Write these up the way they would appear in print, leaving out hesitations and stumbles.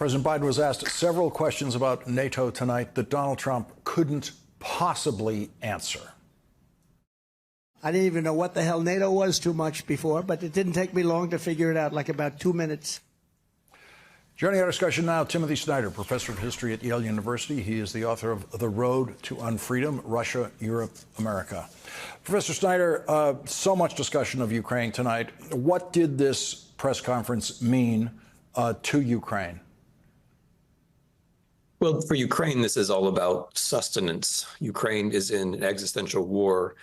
President Biden was asked several questions about NATO tonight that Donald Trump couldn't possibly answer. I didn't even know what the hell NATO was too much before, but it didn't take me long to figure it out, like about 2 minutes. Joining our discussion now, Timothy Snyder, professor of history at Yale University. He is the author of The Road to Unfreedom, Russia, Europe, America. Professor Snyder, so much discussion of Ukraine tonight. What did this press conference mean to Ukraine? Well, for Ukraine, this is all about sustenance. Ukraine is in an existential war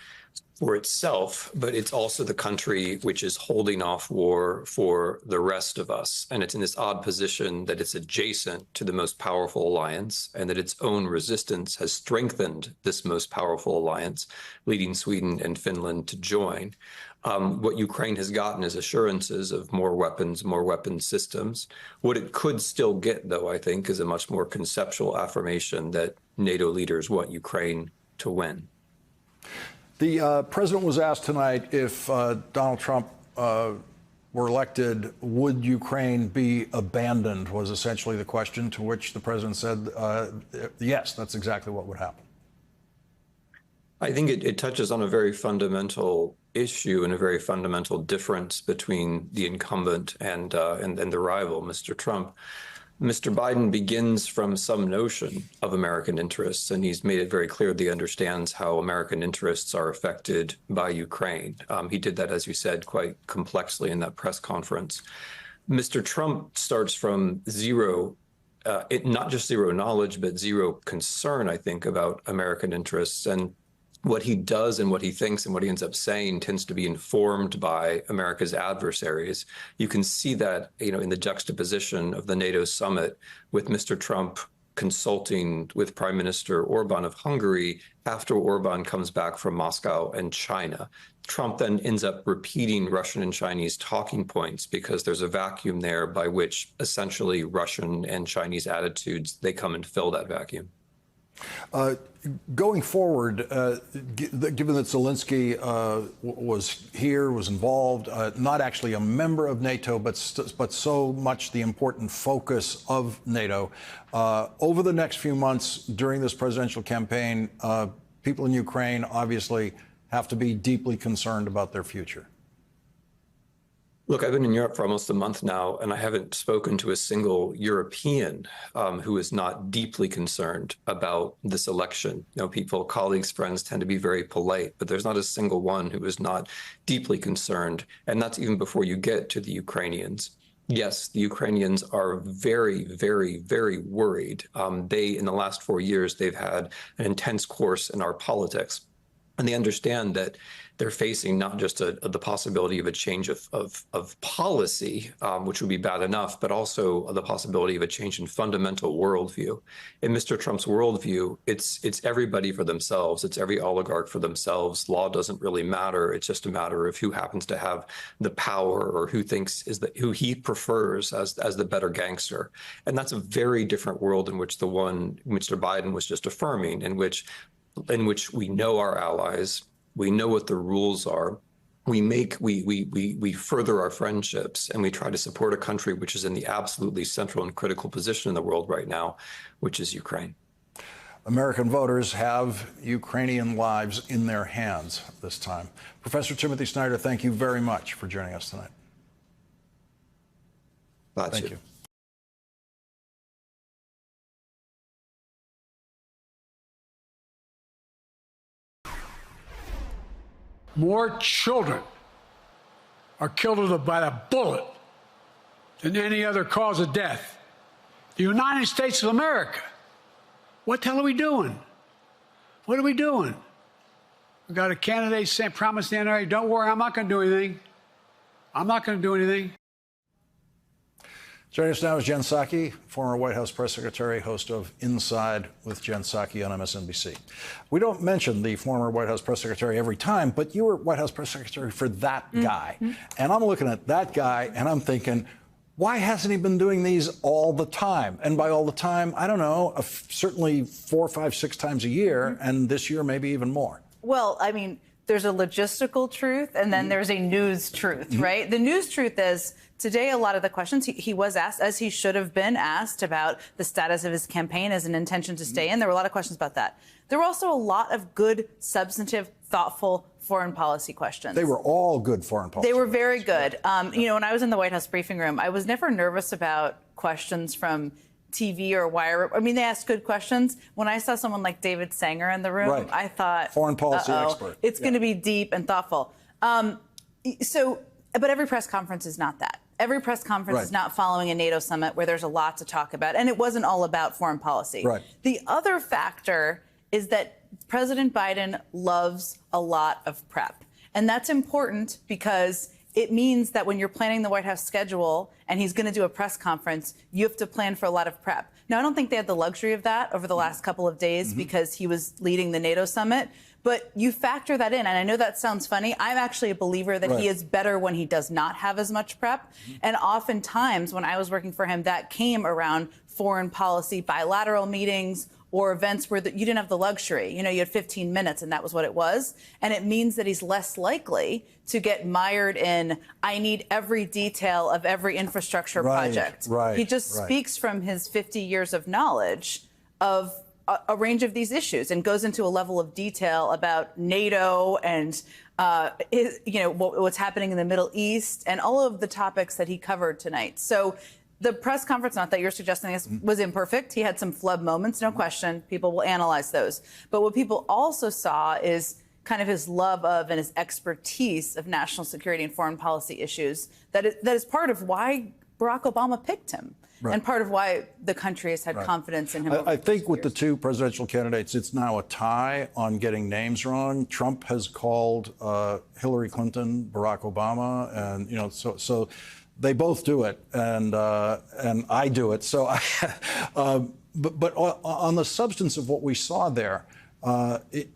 for itself, but it's also the country which is holding off war for the rest of us. And it's in this odd position that it's adjacent to the most powerful alliance, and that its own resistance has strengthened this most powerful alliance, leading Sweden and Finland to join. What Ukraine has gotten is assurances of more weapons systems. What it could still get, though, I think, is a much more conceptual affirmation that NATO leaders want Ukraine to win. The president was asked tonight if Donald Trump were elected, would Ukraine be abandoned, was essentially the question, to which the president said, yes, that's exactly what would happen. I think it touches on a very fundamental issue and a very fundamental difference between the incumbent and the rival, Mr. Trump. Mr. Biden begins from some notion of American interests, and he's made it very clear that he understands how American interests are affected by Ukraine. He did that, as you said, quite complexly in that press conference. Mr. Trump starts from zero, not just zero knowledge, but zero concern, I think, about American interests. And what he does and what he thinks and what he ends up saying tends to be informed by America's adversaries. You can see that, in the juxtaposition of the NATO summit with Mr. Trump consulting with Prime Minister Orban of Hungary after Orban comes back from Moscow and China. Trump then ends up repeating Russian and Chinese talking points because there's a vacuum there by which essentially Russian and Chinese attitudes, they come and fill that vacuum. Going forward, given that Zelensky was involved, not actually a member of NATO, but so much the important focus of NATO, over the next few months during this presidential campaign, people in Ukraine obviously have to be deeply concerned about their future. Look, I've been in Europe for almost a month now, and I haven't spoken to a single European who is not deeply concerned about this election. People, colleagues, friends tend to be very polite, but there's not a single one who is not deeply concerned. And that's even before you get to the Ukrainians. Yes, the Ukrainians are very, very, very worried. In the last 4 years, they've had an intense course in our politics. And they understand that they're facing not just the possibility of a change of policy, which would be bad enough, but also the possibility of a change in fundamental worldview. In Mr. Trump's worldview, it's everybody for themselves. It's every oligarch for themselves. Law doesn't really matter. It's just a matter of who happens to have the power or who he prefers as the better gangster. And that's a very different world in which the one Mr. Biden was just affirming, in which we know our allies, we know what the rules are, we further our friendships, and we try to support a country which is in the absolutely central and critical position in the world right now, which is Ukraine. American voters have Ukrainian lives in their hands this time. Professor Timothy Snyder, thank you very much for joining us tonight. Thank you. More children are killed by a bullet than any other cause of death. The United States of America. What the hell are we doing? What are we doing? We got a candidate saying, promised the NRA, don't worry, I'm not going to do anything. I'm not going to do anything. Joining us now is Jen Psaki, former White House press secretary, host of Inside with Jen Psaki on MSNBC. We don't mention the former White House press secretary every time, but you were White House press secretary for that guy. And I'm looking at that guy and I'm thinking, why hasn't he been doing these all the time? And by all the time, I don't know, certainly 4, 5, 6 times a year, and this year maybe even more. Well, I mean, there's a logistical truth, and then there's a news truth, right? The news truth is today, a lot of the questions he was asked, as he should have been asked, about the status of his campaign as an intention to stay in. There were a lot of questions about that. There were also a lot of good, substantive, thoughtful foreign policy questions. They were all good foreign policy. They were very good. When I was in the White House briefing room, I was never nervous about questions from TV or wire. I mean, they asked good questions. When I saw someone like David Sanger in the room, I thought, foreign policy expert. It's going to be deep and thoughtful. But every press conference is not that. Every press conference is not following a NATO summit where there's a lot to talk about. And it wasn't all about foreign policy. Right. The other factor is that President Biden loves a lot of prep. And that's important because it means that when you're planning the White House schedule and he's going to do a press conference, you have to plan for a lot of prep. Now, I don't think they had the luxury of that over the last couple of days because he was leading the NATO summit. But you factor that in, and I know that sounds funny. I'm actually a believer that he is better when he does not have as much prep. And oftentimes, when I was working for him, that came around foreign policy, bilateral meetings, or events where you didn't have the luxury. You had 15 minutes, and that was what it was. And it means that he's less likely to get mired in, I need every detail of every infrastructure project. He just speaks from his 50 years of knowledge of a range of these issues and goes into a level of detail about NATO and what's happening in the Middle East and all of the topics that he covered tonight. So the press conference, not that you're suggesting this, was imperfect. He had some flub moments, no question. People will analyze those. But what people also saw is kind of his love of and his expertise of national security and foreign policy issues that is part of why Barack Obama picked him. And part of why the country has had confidence in him. I think with the two presidential candidates, it's now a tie on getting names wrong. Trump has called Hillary Clinton Barack Obama, and so they both do it, and I do it. So, but on the substance of what we saw there,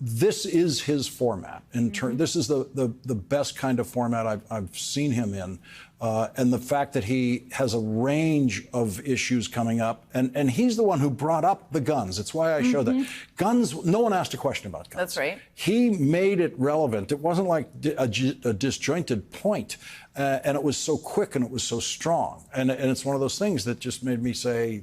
this is his format. This is the best kind of format I've seen him in. And the fact that he has a range of issues coming up, and he's the one who brought up the guns. It's why I showed that. Guns, no one asked a question about guns. That's right. He made it relevant. It wasn't like a disjointed point, and it was so quick and it was so strong. And it's one of those things that just made me say,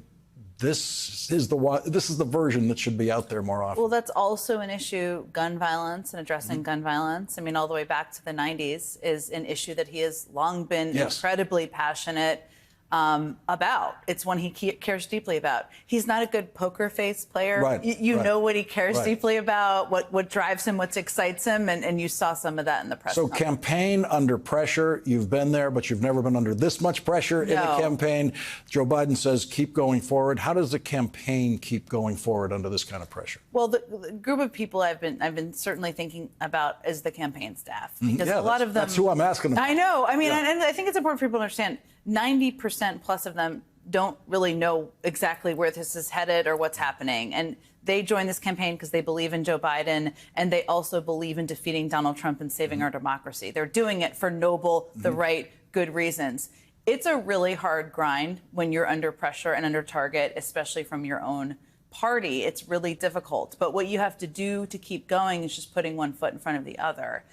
this is the version that should be out there more often. Well, that's also an issue, gun violence and addressing gun violence. I mean, all the way back to the 90s is an issue that he has long been incredibly passionate about. It's one he cares deeply about. He's not a good poker face player. You know what he cares deeply about, what drives him, what excites him, and you saw some of that in the press. So campaign under pressure, you've been there, but you've never been under this much pressure in a campaign. Joe Biden says keep going forward. How does the campaign keep going forward under this kind of pressure? Well, the group of people I've been certainly thinking about is the campaign staff, because a lot of them. That's who I'm asking about. I know. I mean, and I think it's important for people to understand. 90% plus of them don't really know exactly where this is headed or what's happening. And they joined this campaign because they believe in Joe Biden, and they also believe in defeating Donald Trump and saving our democracy. They're doing it for noble, the right, good reasons. It's a really hard grind when you're under pressure and under target, especially from your own party. It's really difficult. But what you have to do to keep going is just putting one foot in front of the other.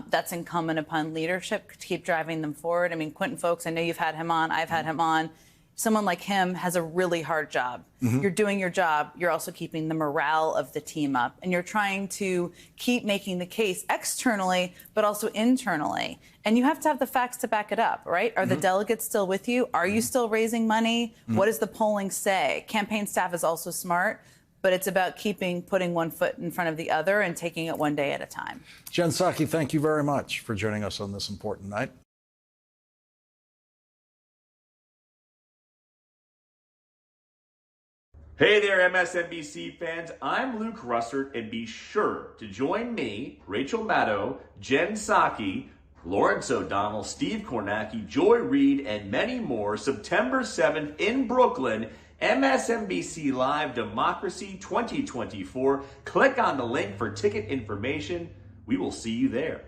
That's incumbent upon leadership to keep driving them forward. I mean, Quentin Fowkes, I know you've had him on. I've had him on. Someone like him has a really hard job. You're doing your job. You're also keeping the morale of the team up. And you're trying to keep making the case externally, but also internally. And you have to have the facts to back it up, right? Are the delegates still with you? Are you still raising money? What does the polling say? Campaign staff is also smart, but it's about putting one foot in front of the other and taking it one day at a time. Jen Psaki, thank you very much for joining us on this important night. Hey there, MSNBC fans. I'm Luke Russert, and be sure to join me, Rachel Maddow, Jen Psaki, Lawrence O'Donnell, Steve Kornacki, Joy Reid, and many more September 7th in Brooklyn, MSNBC Live Democracy 2024. Click on the link for ticket information. We will see you there.